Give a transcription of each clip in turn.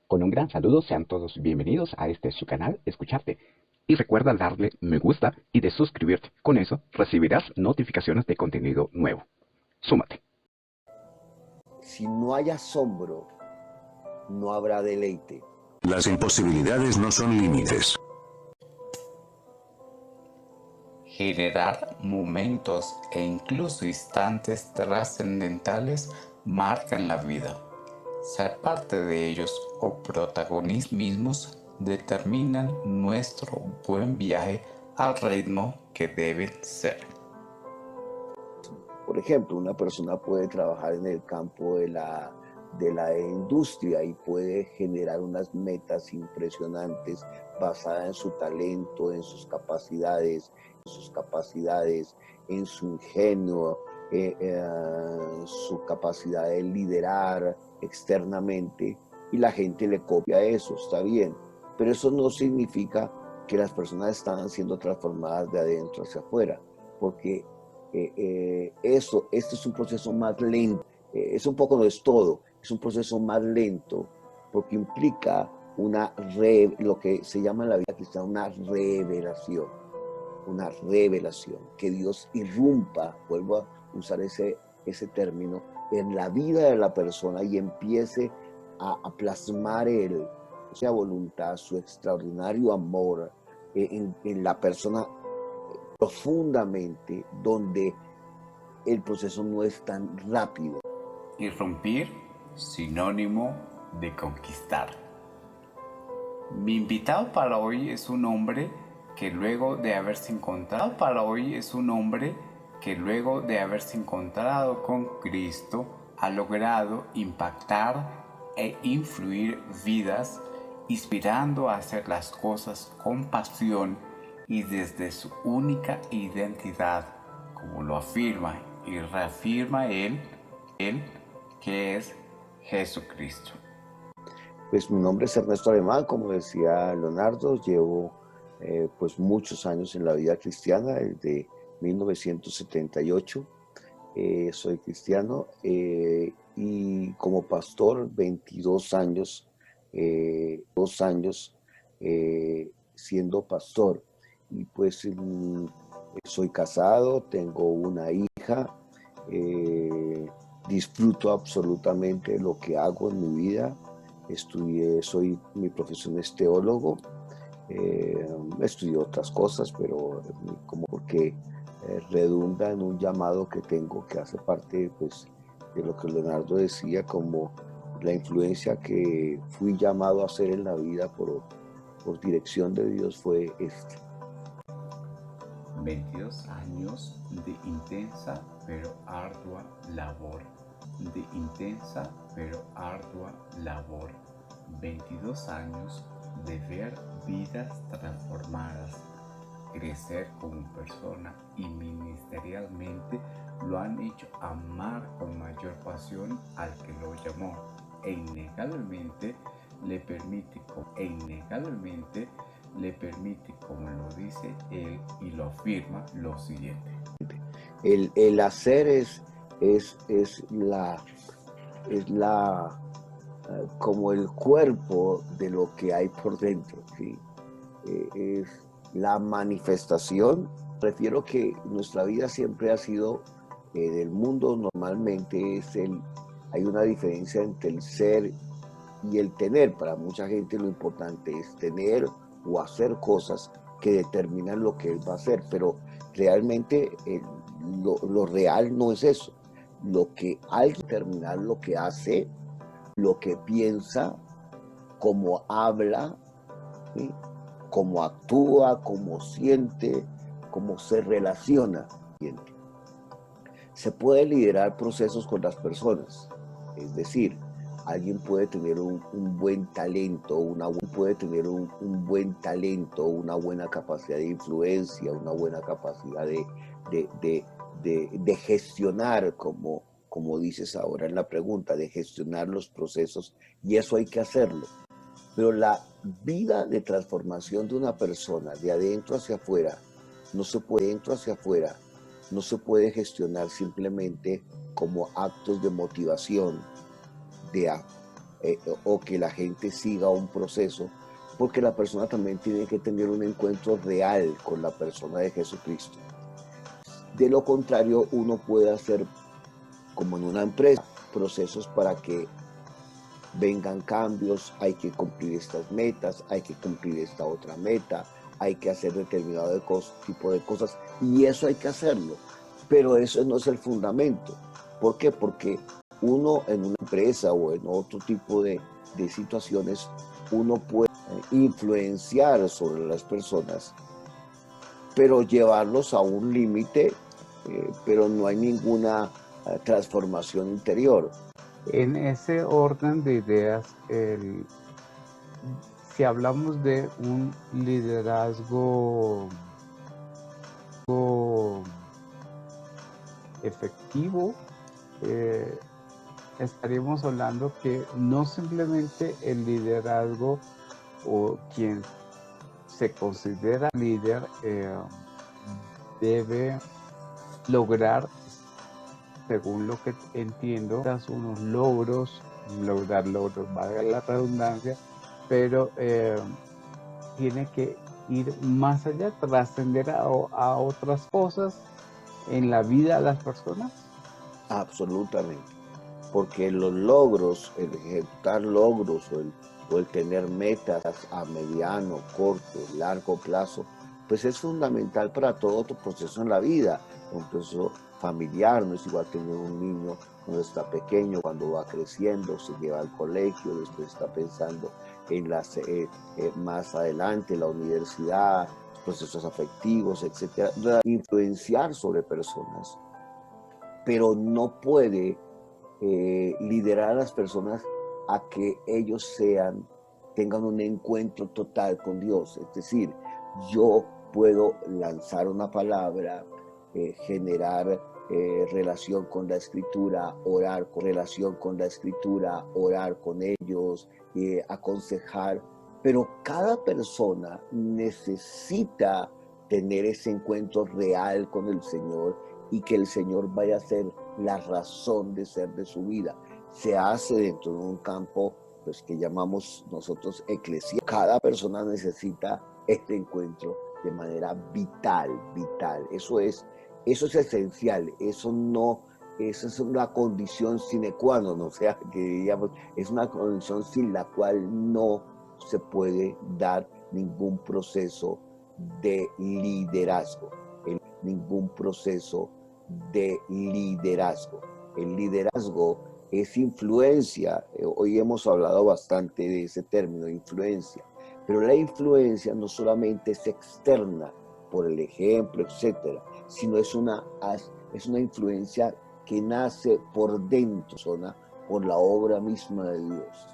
Con un gran saludo, sean todos bienvenidos a este su canal Escucharte. Y recuerda darle me gusta y de suscribirte. Con eso recibirás notificaciones de contenido nuevo. Súmate. Si no hay asombro, no habrá deleite. Las imposibilidades no son límites. Generar momentos e incluso instantes trascendentales marcan la vida. Ser parte de ellos o protagonistas mismos determinan nuestro buen viaje al ritmo que deben ser. Por ejemplo, una persona puede trabajar en el campo de la industria y puede generar unas metas impresionantes basadas en su talento, en sus capacidades, en su ingenio, su capacidad de liderar externamente, y la gente le copia eso, está bien, pero eso no significa que las personas están siendo transformadas de adentro hacia afuera, porque este es un proceso más lento, es un poco, no es todo, es un proceso más lento, porque implica lo que se llama en la vida cristiana una revelación, que Dios irrumpa, vuelvo a usar ese término, en la vida de la persona y empiece a plasmar esa voluntad, su extraordinario amor en la persona profundamente, donde el proceso no es tan rápido. Irrumpir, sinónimo de conquistar. Mi invitado para hoy es un hombre que luego de haberse encontrado con Cristo, ha logrado impactar e influir vidas, inspirando a hacer las cosas con pasión y desde su única identidad, como lo afirma y reafirma él que es Jesucristo. Pues mi nombre es Ernesto Alemán, como decía Leonardo, llevo pues muchos años en la vida cristiana, desde 1978 soy cristiano, y como pastor 22 años, siendo pastor, y pues soy casado, tengo una hija, disfruto absolutamente lo que hago en mi vida. Mi profesión es teólogo, estudié otras cosas, pero como porque redunda en un llamado que tengo, que hace parte pues, de lo que Leonardo decía, como la influencia que fui llamado a hacer en la vida por dirección de Dios fue 22 años de intensa pero ardua labor. 22 años de ver vidas transformadas, crecer como persona y ministerialmente lo han hecho amar con mayor pasión al que lo llamó, e innegablemente le permite, como lo dice él y lo afirma, lo siguiente. el hacer es como el cuerpo de lo que hay por dentro, ¿sí? Es la manifestación. Prefiero que nuestra vida siempre ha sido, del mundo normalmente hay una diferencia entre el ser y el tener. Para mucha gente lo importante es tener o hacer cosas que determinan lo que él va a hacer, pero realmente lo real no es eso. Lo que hay que determinar lo que hace, lo que piensa, cómo habla, ¿sí? Cómo actúa, cómo siente, cómo se relaciona. Se puede liderar procesos con las personas, es decir, alguien puede tener un buen talento, una buena capacidad de influencia, una buena capacidad de gestionar, como dices ahora en la pregunta, de gestionar los procesos, y eso hay que hacerlo. Pero la vida de transformación de una persona, de adentro hacia afuera, no se puede gestionar simplemente como actos de motivación, de o que la gente siga un proceso, porque la persona también tiene que tener un encuentro real con la persona de Jesucristo. De lo contrario, uno puede hacer, como en una empresa, procesos para que vengan cambios, hay que cumplir estas metas, hay que cumplir esta otra meta, hay que hacer determinado tipo de cosas, y eso hay que hacerlo, pero eso no es el fundamento. ¿Por qué? Porque uno en una empresa o en otro tipo de situaciones, uno puede influenciar sobre las personas, pero llevarlos a un límite, pero no hay ninguna transformación interior. En ese orden de ideas, si hablamos de un liderazgo efectivo, estaríamos hablando que no simplemente el liderazgo o quien se considera líder debe lograr, según lo que entiendo, unos logros, valga la redundancia, pero tiene que ir más allá, trascender a otras cosas en la vida de las personas. Absolutamente, porque los logros, el ejecutar logros o el tener metas a mediano, corto, largo plazo, pues es fundamental para todo otro proceso en la vida. Un proceso familiar, no es igual tener un niño cuando está pequeño, cuando va creciendo, se lleva al colegio, después está pensando en más adelante, la universidad, procesos afectivos, etcétera. Influenciar sobre personas, pero no puede liderar a las personas a que ellos tengan un encuentro total con Dios. Es decir, yo puedo lanzar una palabra, generar relación con la Escritura, orar con relación con la Escritura, orar con ellos, aconsejar, pero cada persona necesita tener ese encuentro real con el Señor y que el Señor vaya a ser la razón de ser de su vida. Se hace dentro de un campo pues, que llamamos nosotros eclesia. Cada persona necesita este encuentro de manera vital. Eso es esencial, eso es una condición sine qua non, o sea, que diríamos, es una condición sin la cual no se puede dar ningún proceso de liderazgo, ningún proceso de liderazgo. El liderazgo es influencia, hoy hemos hablado bastante de ese término, influencia, pero la influencia no solamente es externa, por el ejemplo, etcétera, sino es una influencia que nace por dentro, por la obra misma de Dios.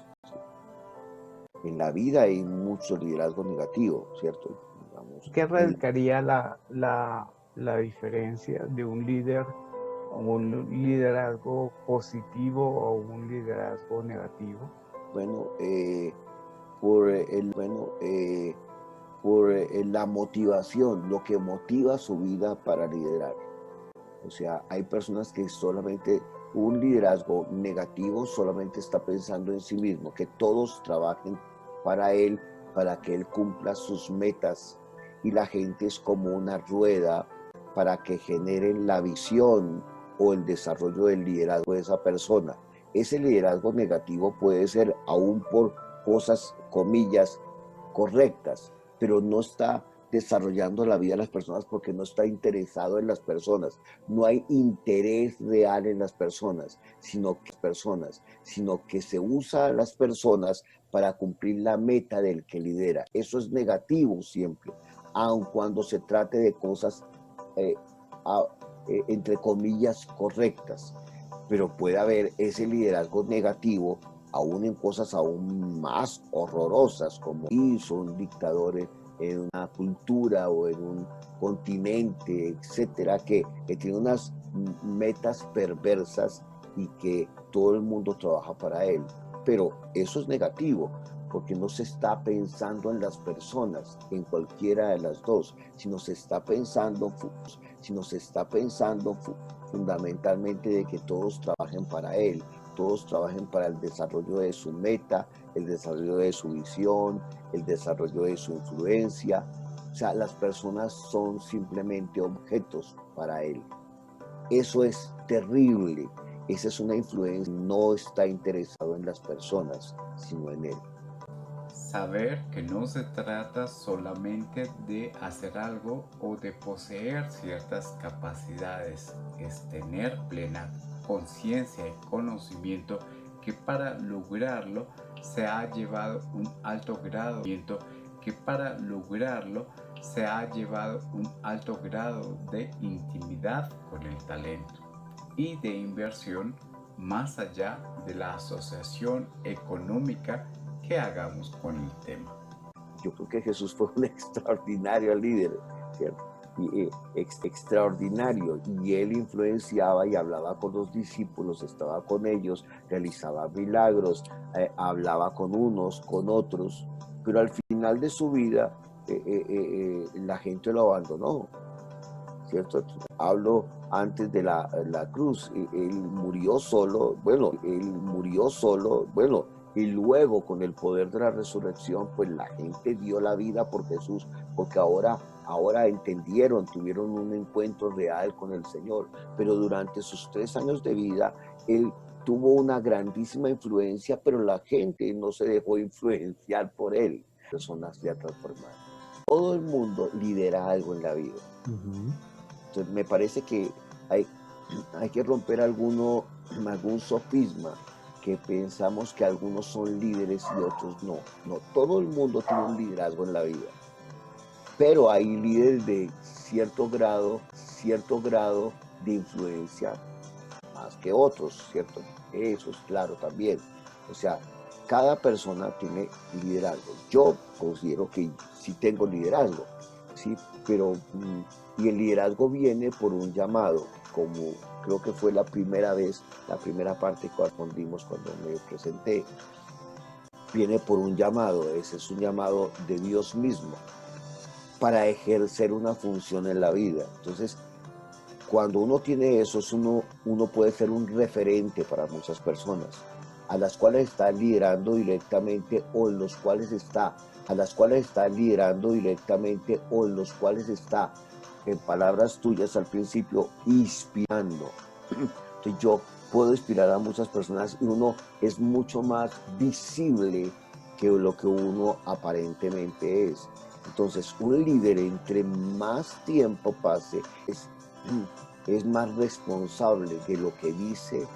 En la vida hay mucho liderazgo negativo, ¿cierto? Digamos, ¿qué radicaría la diferencia de un líder, un liderazgo positivo o un liderazgo negativo? Bueno, por la motivación, lo que motiva su vida para liderar. O sea, hay personas que solamente un liderazgo negativo solamente está pensando en sí mismo, que todos trabajen para él, para que él cumpla sus metas, y la gente es como una rueda para que generen la visión o el desarrollo del liderazgo de esa persona. Ese liderazgo negativo puede ser aún por cosas, comillas, correctas, pero no está desarrollando la vida de las personas porque no está interesado en las personas. No hay interés real en las personas, sino que se usa a las personas para cumplir la meta del que lidera. Eso es negativo siempre, aun cuando se trate de cosas entre comillas correctas, pero puede haber ese liderazgo negativo aún en cosas aún más horrorosas, como hizo un dictador en una cultura o en un continente, etcétera, que tiene unas metas perversas y que todo el mundo trabaja para él. Pero eso es negativo, porque no se está pensando en las personas, en cualquiera de las dos, sino se está pensando fundamentalmente de que todos trabajen para él, todos trabajen para el desarrollo de su meta, el desarrollo de su visión, el desarrollo de su influencia. O sea, las personas son simplemente objetos para él. Eso es terrible. Esa es una influencia. No está interesado en las personas, sino en él. Saber que no se trata solamente de hacer algo o de poseer ciertas capacidades, es tener plena conciencia y conocimiento que para lograrlo se ha llevado un alto grado de intimidad con el talento y de inversión más allá de la asociación económica que hagamos con el tema. Yo creo que Jesús fue un extraordinario líder, ¿cierto? Extraordinario, y él influenciaba y hablaba con los discípulos, estaba con ellos, realizaba milagros, hablaba con unos, con otros, pero al final de su vida la gente lo abandonó, ¿cierto? Hablo antes de la cruz, él murió solo, y luego con el poder de la resurrección, pues la gente dio la vida por Jesús, porque ahora entendieron, tuvieron un encuentro real con el Señor. Pero durante sus 3 años de vida, él tuvo una grandísima influencia, pero la gente no se dejó influenciar por él. Personas ya transformadas. Todo el mundo lidera algo en la vida. Entonces me parece que hay que romper algún sofisma, que pensamos que algunos son líderes y otros no. No, todo el mundo tiene un liderazgo en la vida, pero hay líderes de cierto grado de influencia más que otros, ¿cierto? Eso es claro también. O sea, cada persona tiene liderazgo. Yo considero que sí tengo liderazgo, ¿sí? Pero, y el liderazgo viene por un llamado, como creo que fue la primera parte que respondimos cuando me presenté. Viene por un llamado, ese es un llamado de Dios mismo, para ejercer una función en la vida. Entonces, cuando uno tiene eso, uno puede ser un referente para muchas personas, a las cuales está liderando directamente o en los cuales está, en palabras tuyas al principio, inspirando. Entonces yo puedo inspirar a muchas personas y uno es mucho más visible que lo que uno aparentemente es. Entonces un líder, entre más tiempo pase, es más responsable de lo que dice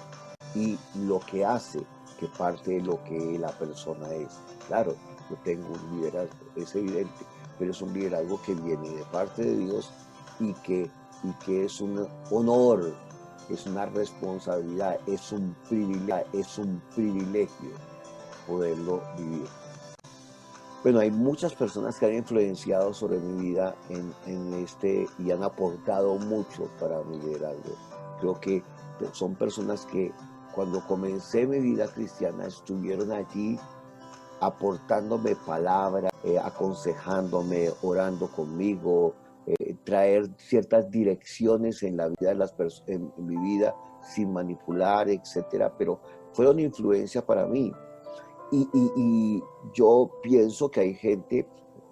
y lo que hace, que parte de lo que la persona es. Claro, yo tengo un liderazgo, es evidente, pero es un liderazgo que viene de parte de Dios y que es un honor, es una responsabilidad, es un privilegio poderlo vivir. Bueno, hay muchas personas que han influenciado sobre mi vida y han aportado mucho para mi liderazgo. Creo que son personas que cuando comencé mi vida cristiana estuvieron allí aportándme palabras, aconsejándome, orando conmigo, traer ciertas direcciones en la vida de las personas, en mi vida, sin manipular, etcétera, pero fueron influencia para mí. Y yo pienso que hay gente,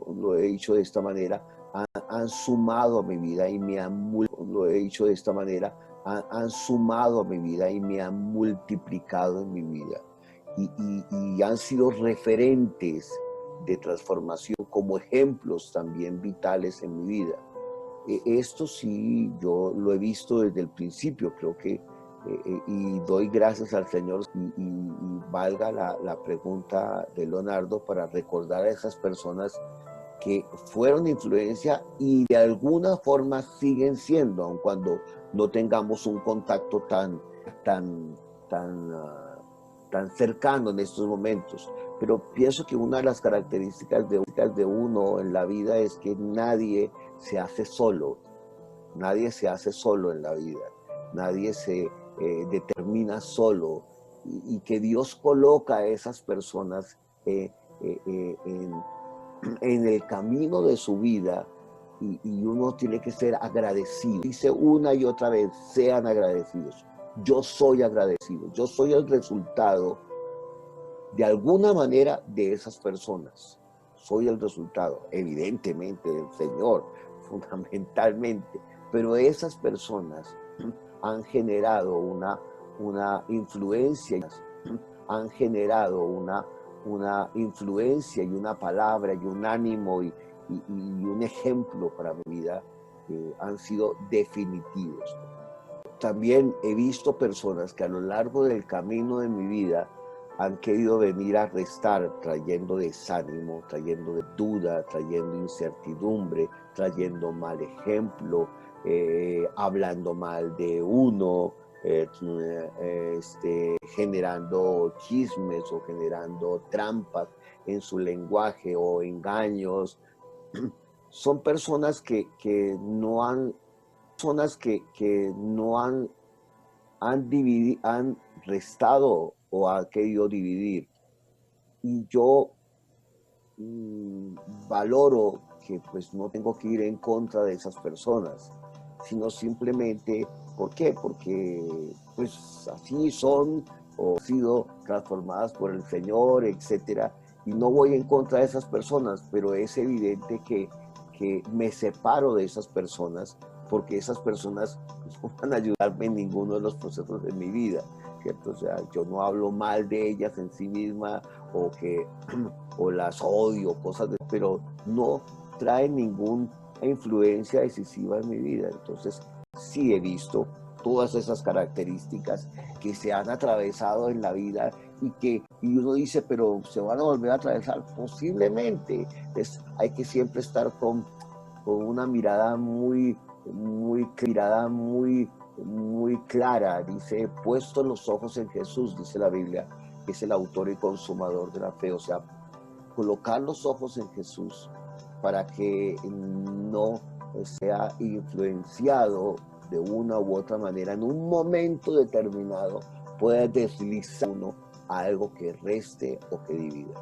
lo he dicho de esta manera, han sumado a mi vida y me han multiplicado en mi vida. Y han sido referentes de transformación, como ejemplos también vitales en mi vida. Esto sí, yo lo he visto desde el principio, creo que, y doy gracias al Señor, y valga la pregunta de Leonardo para recordar a esas personas que fueron influencia y de alguna forma siguen siendo, aun cuando no tengamos un contacto tan cercano en estos momentos. Pero pienso que una de las características de uno en la vida es que nadie se hace solo en la vida, nadie se determina solo, y que Dios coloca a esas personas en el camino de su vida, y uno tiene que ser agradecido. Dice una y otra vez, sean agradecidos. yo soy agradecido, yo soy el resultado de alguna manera de esas personas. Soy el resultado, evidentemente, del Señor, fundamentalmente, pero esas personas han generado una influencia, han generado una influencia y una palabra y un ánimo y un ejemplo para mi vida que han sido definitivos. También he visto personas que a lo largo del camino de mi vida han querido venir a restar, trayendo desánimo, trayendo duda, trayendo incertidumbre, trayendo mal ejemplo, hablando mal de uno, generando chismes o generando trampas en su lenguaje o engaños. Son personas que no han han restado o han querido dividir. Y yo valoro que pues no tengo que ir en contra de esas personas, sino simplemente, ¿por qué? Porque pues así son o han sido transformadas por el Señor, etcétera, y no voy en contra de esas personas, pero es evidente que me separo de esas personas porque esas personas no van a ayudarme en ninguno de los procesos de mi vida, ¿cierto? O sea, yo no hablo mal de ellas en sí misma o las odio, pero no traen ninguna influencia decisiva en mi vida. Entonces, sí he visto todas esas características que se han atravesado en la vida y uno dice, pero ¿se van a volver a atravesar? Posiblemente. Hay que siempre estar con una mirada muy clara. Dice, puesto los ojos en Jesús, dice la Biblia, que es el autor y consumador de la fe. O sea, colocar los ojos en Jesús para que no sea influenciado de una u otra manera en un momento determinado, pueda deslizar uno a algo que reste o que divida.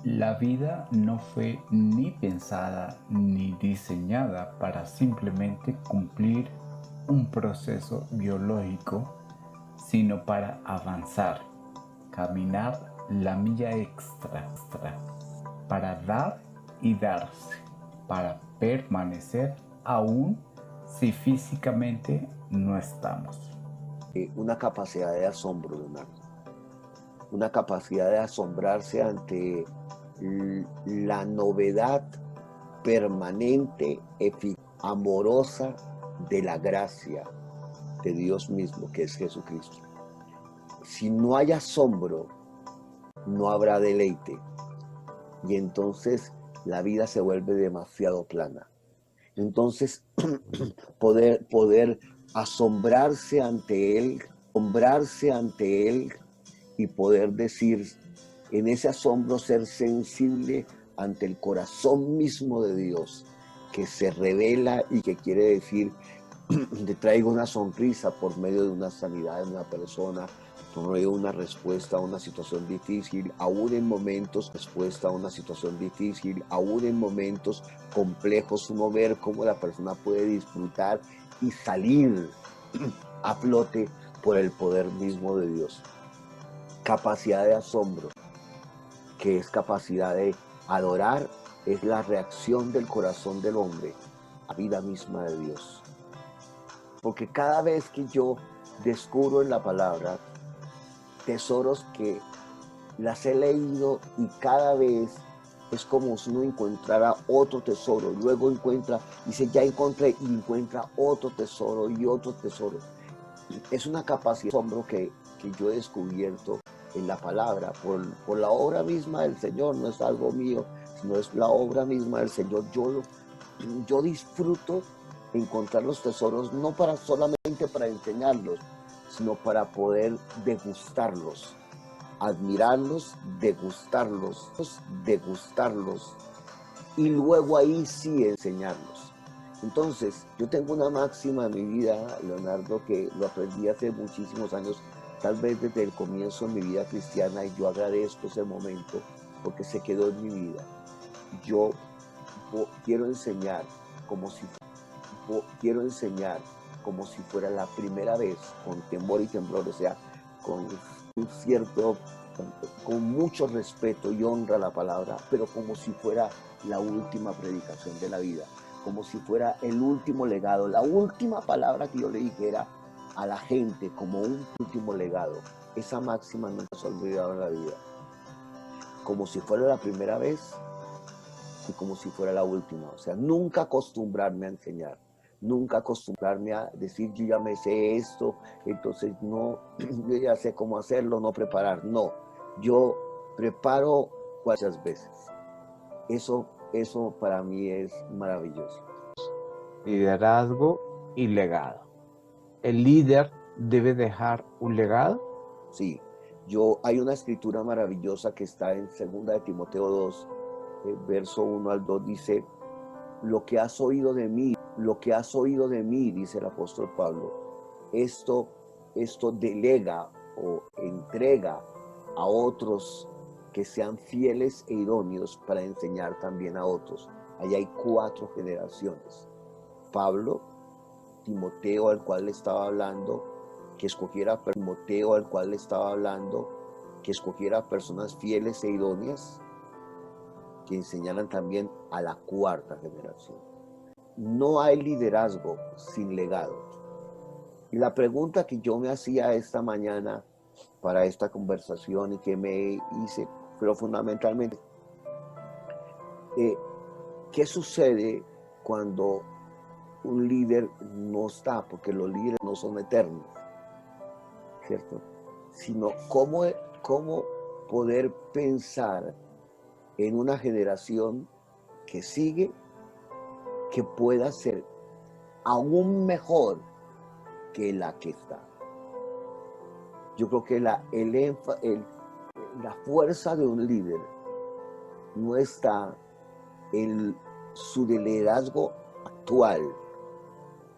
La vida no fue ni pensada ni diseñada para simplemente cumplir un proceso biológico, sino para avanzar, caminar la milla extra, para dar y darse, para permanecer aún si físicamente no estamos. Una capacidad de asombro, Leonardo. Una capacidad de asombrarse ante la novedad permanente, amorosa de la gracia de Dios mismo, que es Jesucristo. Si no hay asombro, no habrá deleite. Y entonces la vida se vuelve demasiado plana. Entonces, poder asombrarse ante Él y poder decir, en ese asombro ser sensible ante el corazón mismo de Dios, que se revela y que quiere decir, te traigo una sonrisa por medio de una sanidad de una persona, por medio de una respuesta a una situación difícil, aún en momentos respuesta a una situación difícil, aún en momentos complejos, uno ver cómo la persona puede disfrutar y salir a flote por el poder mismo de Dios. Capacidad de asombro, que es capacidad de adorar, es la reacción del corazón del hombre a la vida misma de Dios. Porque cada vez que yo descubro en la palabra tesoros que las he leído y cada vez es como si uno encontrara otro tesoro, luego dice ya encontré y encuentra otro tesoro y otro tesoro. Es una capacidad de asombro que yo he descubierto en la palabra por la obra misma del Señor, no es algo mío, sino es la obra misma del Señor. Yo disfruto encontrar los tesoros no solamente para enseñarlos, sino para poder degustarlos, admirarlos, degustarlos y luego ahí sí enseñarlos. Entonces, yo tengo una máxima en mi vida, Leonardo, que lo aprendí hace muchísimos años, tal vez desde el comienzo de mi vida cristiana, y yo agradezco ese momento porque se quedó en mi vida. Yo quiero enseñar como si fuera la primera vez, con temor y temblor, o sea, con un cierto, con mucho respeto y honra a la palabra, pero como si fuera la última predicación de la vida, como si fuera el último legado, la última palabra que yo le dijera a la gente como un último legado. Esa máxima no se ha olvidado en la vida. Como si fuera la primera vez y como si fuera la última. O sea, nunca acostumbrarme a enseñar, nunca acostumbrarme a decir yo ya me sé esto, entonces no, yo ya sé cómo hacerlo, no preparar. No, yo preparo muchas veces. Eso para mí es maravilloso. Liderazgo y legado. El líder debe dejar un legado. Sí, hay una escritura maravillosa que está en 2 de Timoteo 2, verso 1 al 2, dice, lo que has oído de mí, dice el apóstol Pablo, esto delega o entrega a otros que sean fieles e idóneos para enseñar también a otros. Allí hay 4 generaciones. Pablo, Timoteo al cual le estaba hablando, que escogiera personas fieles e idóneas que enseñaran también a la 4ª generación. No hay liderazgo sin legado. Y la pregunta que yo me hacía esta mañana para esta conversación y que me hice, pero fundamentalmente, ¿qué sucede cuando un líder no está? Porque los líderes no son eternos, ¿cierto? Sino cómo poder pensar en una generación que sigue, que pueda ser aún mejor que la que está. Yo creo que la fuerza de un líder no está en su liderazgo actual,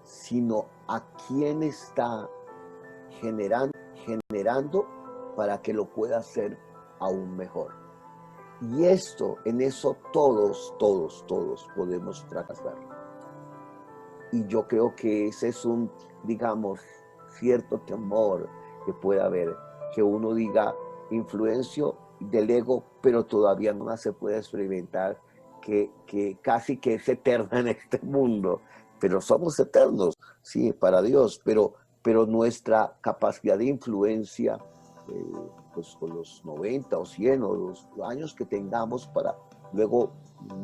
sino a quién está generando para que lo pueda hacer aún mejor. Y en eso todos podemos fracasar. Y yo creo que ese es un, digamos, cierto temor que puede haber, que uno diga, influencio, delego, pero todavía no se puede experimentar, que casi que es eterna en este mundo. Pero somos eternos, sí, para Dios, pero nuestra capacidad de influencia, pues con los 90 o 100 o los años que tengamos, para luego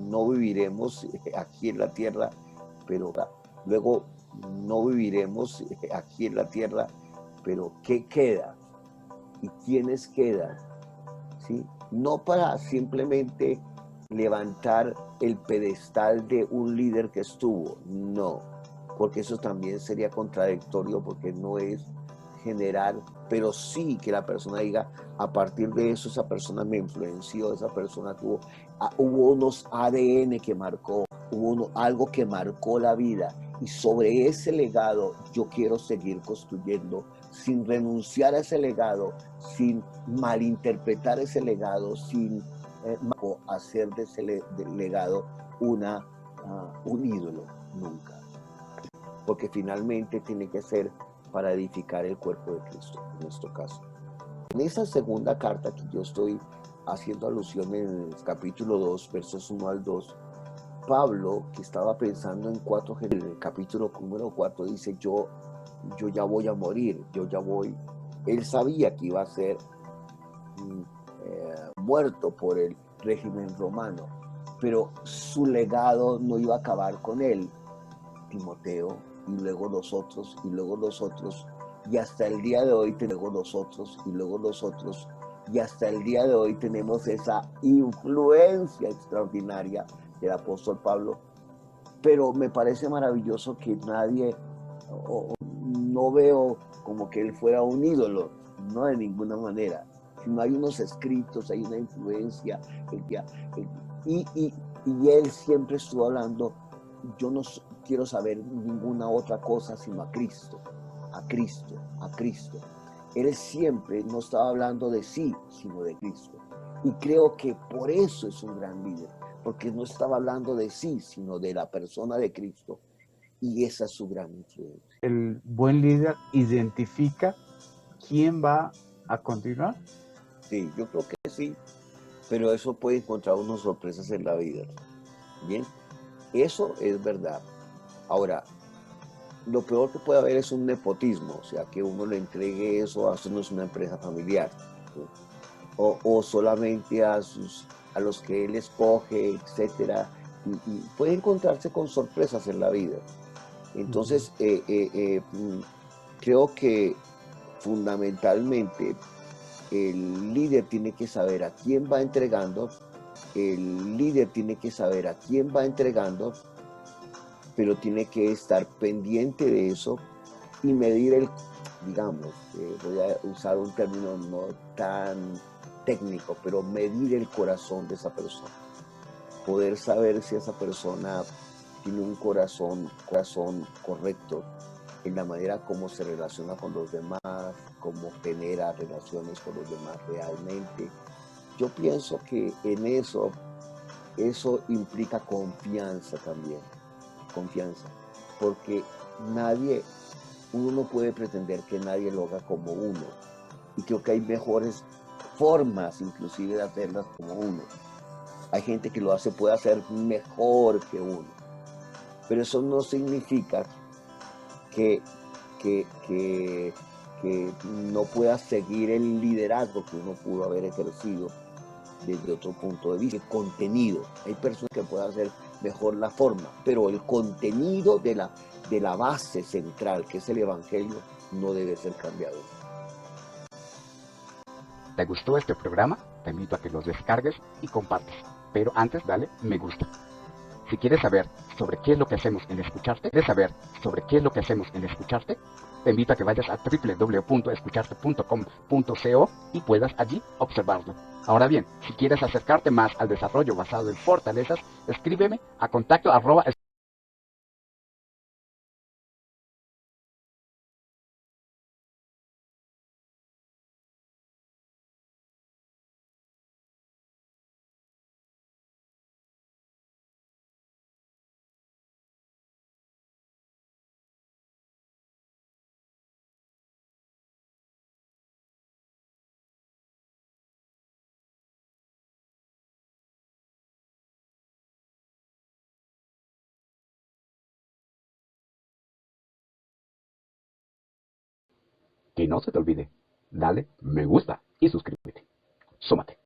no viviremos aquí en la tierra, pero ¿qué queda? ¿Y quiénes quedan? ¿Sí? No para simplemente levantar el pedestal de un líder que estuvo, no, porque eso también sería contradictorio, porque no es generar, pero sí que la persona diga, a partir de eso esa persona me influenció, esa persona hubo unos ADN que marcó, algo que marcó la vida, y sobre ese legado yo quiero seguir construyendo, sin renunciar a ese legado, sin malinterpretar ese legado, sin hacer de ese legado un ídolo, nunca. Porque finalmente tiene que ser para edificar el cuerpo de Cristo, en nuestro caso. En esa segunda carta que yo estoy haciendo alusión en el capítulo 2, versos 1 al 2, Pablo, que estaba pensando en el capítulo número 4, dice, yo ya voy a morir, él sabía que iba a ser muerto por el régimen romano, pero su legado no iba a acabar con él. Timoteo, y luego los otros, y luego los otros, y hasta el día de hoy tenemos los otros, y luego los otros, y hasta el día de hoy tenemos esa influencia extraordinaria del apóstol Pablo. Pero me parece maravilloso que no veo como que él fuera un ídolo, no, de ninguna manera, sino hay unos escritos, hay una influencia, y él siempre estuvo hablando, yo no quiero saber ninguna otra cosa sino a Cristo, a Cristo, a Cristo. Él siempre no estaba hablando de sí, sino de Cristo. Y creo que por eso es un gran líder, porque no estaba hablando de sí, sino de la persona de Cristo. y esa es su gran influencia. El buen líder identifica quién va a continuar. Sí, yo creo que sí, pero eso puede encontrar unas sorpresas en la vida. Bien, eso es verdad. Ahora, lo peor que puede haber es un nepotismo, o sea, que uno le entregue eso a no es una empresa familiar, ¿sí? O solamente a los que él escoge, etcétera, y puede encontrarse con sorpresas en la vida. Entonces, creo que fundamentalmente el líder tiene que saber a quién va entregando, el líder tiene que saber a quién va entregando, pero tiene que estar pendiente de eso y medir digamos, voy a usar un término no tan técnico, pero medir el corazón de esa persona. Poder saber si esa persona tiene un corazón correcto en la manera como se relaciona con los demás, cómo genera relaciones con los demás realmente. Yo pienso que en eso implica confianza también, confianza, porque uno no puede pretender que nadie lo haga como uno, y creo que hay mejores formas inclusive de hacerlas como uno. Hay gente que puede hacer mejor que uno, pero eso no significa que, que, que, que no pueda seguir el liderazgo que uno pudo haber ejercido desde otro punto de vista. El contenido, hay personas que pueden hacer mejor la forma, pero el contenido de la base central, que es el Evangelio, no debe ser cambiado. ¿Te gustó este programa? Te invito a que los descargues y compartas. Pero antes dale me gusta. Si quieres saber sobre qué es lo que hacemos en Escucharte, te invito a que vayas a www.escucharte.com.co y puedas allí observarlo. Ahora bien, si quieres acercarte más al desarrollo basado en fortalezas, escríbeme a contacto que no se te olvide, dale me gusta y suscríbete. Súmate.